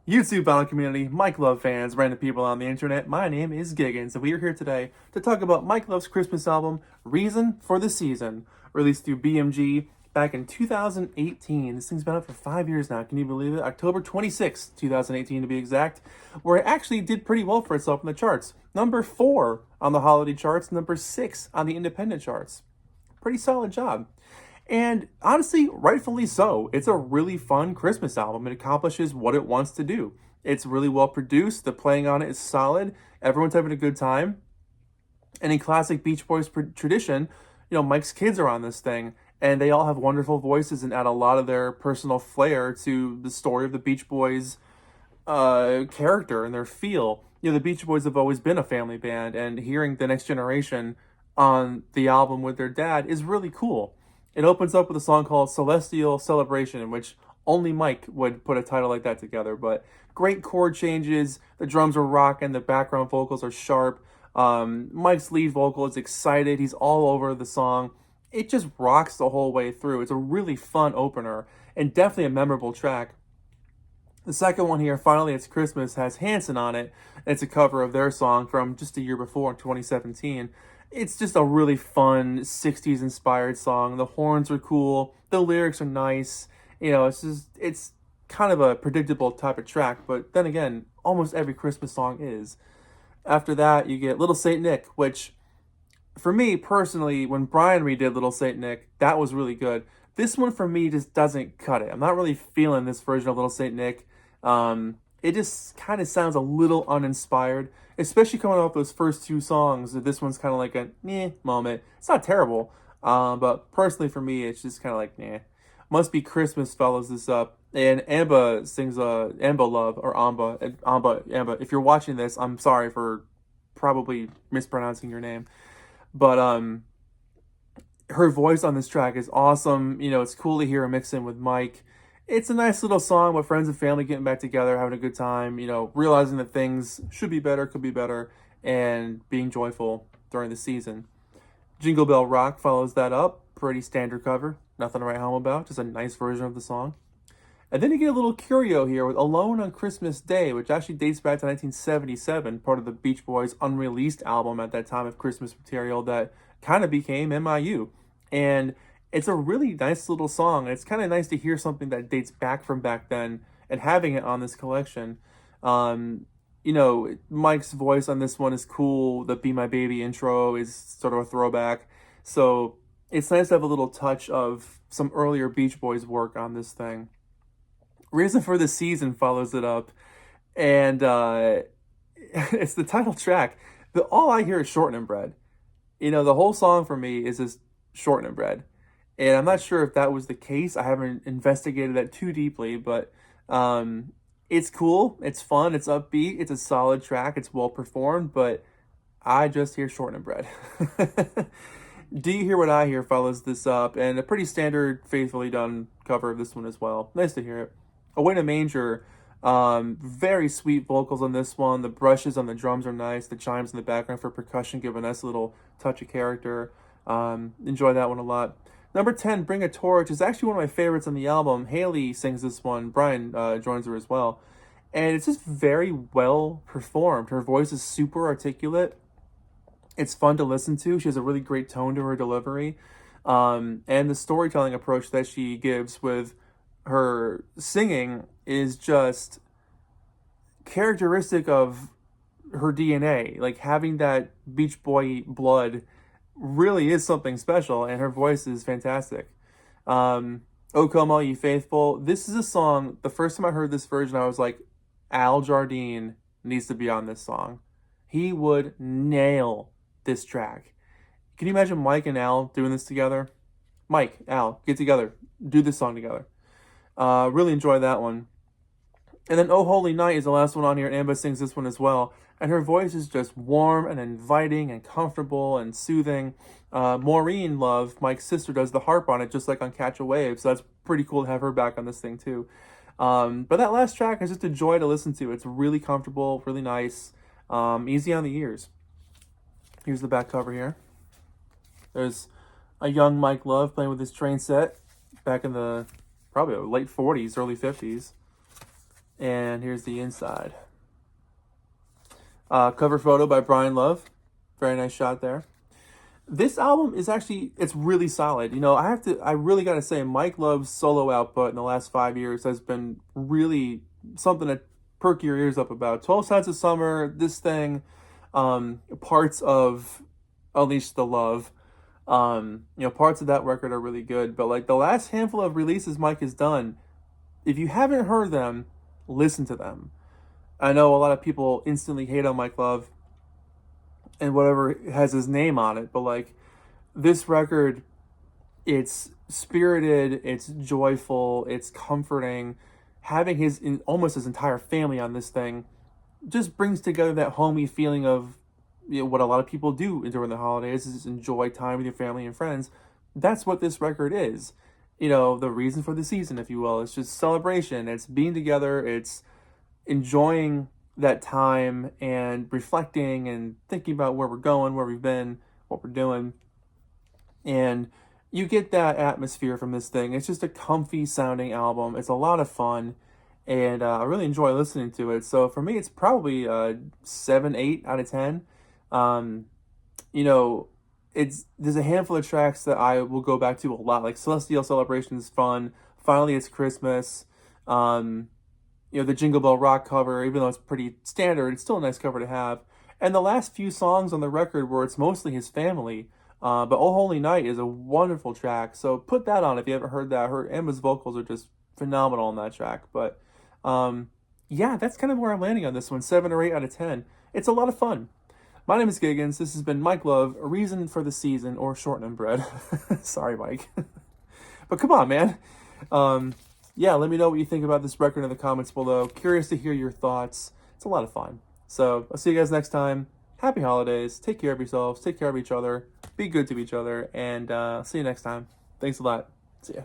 YouTube bound community, Mike Love fans, random people on the internet, my name is Giggens, and we are here today to talk about Mike Love's Christmas album, Reason for the Season, released through BMG back in 2018. This thing's been out for 5 years now, can you believe it? October 26th, 2018 to be exact, where it actually did pretty well for itself in the charts. Number 4 on the holiday charts, number 6 on the independent charts. Pretty solid job. And honestly, rightfully so. It's a really fun Christmas album. It accomplishes what it wants to do. It's really well produced. The playing on it is solid. Everyone's having a good time. And in classic Beach Boys tradition, Mike's kids are on this thing, and they all have wonderful voices and add a lot of their personal flair to the story of the Beach Boys character and their feel. The Beach Boys have always been a family band, and hearing the next generation on the album with their dad is really cool. It opens up with a song called Celestial Celebration, in which only Mike would put a title like that together. But great chord changes, the drums are rocking, the background vocals are sharp. Mike's lead vocal is excited, he's all over the song. It just rocks the whole way through. It's a really fun opener and definitely a memorable track. The second one here, Finally It's Christmas, has Hanson on it. It's a cover of their song from just a year before, in 2017. It's just a really fun 60s inspired song. The horns are cool. The lyrics are nice. It's kind of a predictable type of track, but then again, almost every Christmas song is. After that, you get Little Saint Nick, which for me personally, when Brian redid Little Saint Nick, that was really good. This one for me just doesn't cut it. I'm not really feeling this version of Little Saint Nick. It just kind of sounds a little uninspired, especially coming off those first two songs. This one's kind of like a meh moment. It's not terrible, but personally for me, it's just kind of like nah. Must Be Christmas follows this up, and Amba sings Amba Love, or Amba. If you're watching this, I'm sorry for probably mispronouncing your name, but her voice on this track is awesome. It's cool to hear her mix in with Mike. It's a nice little song with friends and family getting back together, having a good time, realizing that things should be better, could be better, and being joyful during the season. Jingle Bell Rock follows that up. Pretty standard cover. Nothing to write home about. Just a nice version of the song. And then you get a little curio here with Alone on Christmas Day, which actually dates back to 1977, part of the Beach Boys' unreleased album at that time of Christmas material that kind of became MIU. And it's a really nice little song. It's kind of nice to hear something that dates back from back then and having it on this collection. Mike's voice on this one is cool. The Be My Baby intro is sort of a throwback. So it's nice to have a little touch of some earlier Beach Boys work on this thing. Reason for the Season follows it up. And it's the title track. All I hear is Shortening Bread. The whole song for me is just Shortening Bread. And I'm not sure if that was the case. I haven't investigated that too deeply, but it's cool. It's fun. It's upbeat. It's a solid track. It's well performed, but I just hear Shortening Bread. Do You Hear What I Hear follows this up, and a pretty standard, faithfully done cover of this one as well. Nice to hear it. Away in a Manger, very sweet vocals on this one. The brushes on the drums are nice. The chimes in the background for percussion give a nice little touch of character. Enjoy that one a lot. Number 10, Bring a Torch, is actually one of my favorites on the album. Haley sings this one. Brian joins her as well. And it's just very well performed. Her voice is super articulate. It's fun to listen to. She has a really great tone to her delivery. And the storytelling approach that she gives with her singing is just characteristic of her DNA. Like, having that Beach Boy blood really is something special, and her voice is fantastic. Oh Come All Ye Faithful. This is a song, the first time I heard this version, I was like, Al Jardine needs to be on this song. He would nail this track. Can you imagine Mike and Al doing this together? Mike, Al, get together. Do this song together. Really enjoy that one. And then Oh Holy Night is the last one on here. Amba sings this one as well. And her voice is just warm and inviting and comfortable and soothing. Maureen Love, Mike's sister, does the harp on it, just like on Catch a Wave. So that's pretty cool to have her back on this thing too. But that last track is just a joy to listen to. It's really comfortable, really nice, easy on the ears. Here's the back cover here. There's a young Mike Love playing with his train set back in the probably late 40s, early 50s. And here's the inside. Cover photo by Brian Love. Very nice shot there. This album is actually, it's really solid. You know, I really got to say, Mike Love's solo output in the last 5 years has been really something to perk your ears up about. 12 Sides of Summer, this thing, parts of Unleash the Love, you know, parts of that record are really good. But like the last handful of releases Mike has done, if you haven't heard them, listen to them. I know a lot of people instantly hate on Mike Love and whatever has his name on it, but like this record, it's spirited, it's joyful, it's comforting. Having almost his entire family on this thing just brings together that homey feeling of, you know, what a lot of people do during the holidays is enjoy time with your family and friends. That's what this record is. You know, the reason for the season, if you will. It's just celebration. It's being together. It's enjoying that time and reflecting and thinking about where we're going, where we've been, what we're doing. And you get that atmosphere from this thing. It's just a comfy sounding album. It's a lot of fun. And I really enjoy listening to it. So for me, it's probably 7, 8 out of 10. You know, there's a handful of tracks that I will go back to a lot. Like Celestial Celebration is fun. Finally, It's Christmas. You know, the Jingle Bell Rock cover, even though it's pretty standard, it's still a nice cover to have. And the last few songs on the record where it's mostly his family, but Oh Holy Night is a wonderful track. So put that on if you haven't heard that. Emma's vocals are just phenomenal on that track. But yeah, that's kind of where I'm landing on this one, 7 or 8 out of 10. It's a lot of fun. My name is Giggens. This has been Mike Love, A Reason for the Season, or Shortening Bread. Sorry, Mike. But come on, man. Yeah, let me know what you think about this record in the comments below. Curious to hear your thoughts. It's a lot of fun. So I'll see you guys next time. Happy holidays. Take care of yourselves. Take care of each other. Be good to each other. And see you next time. Thanks a lot. See ya.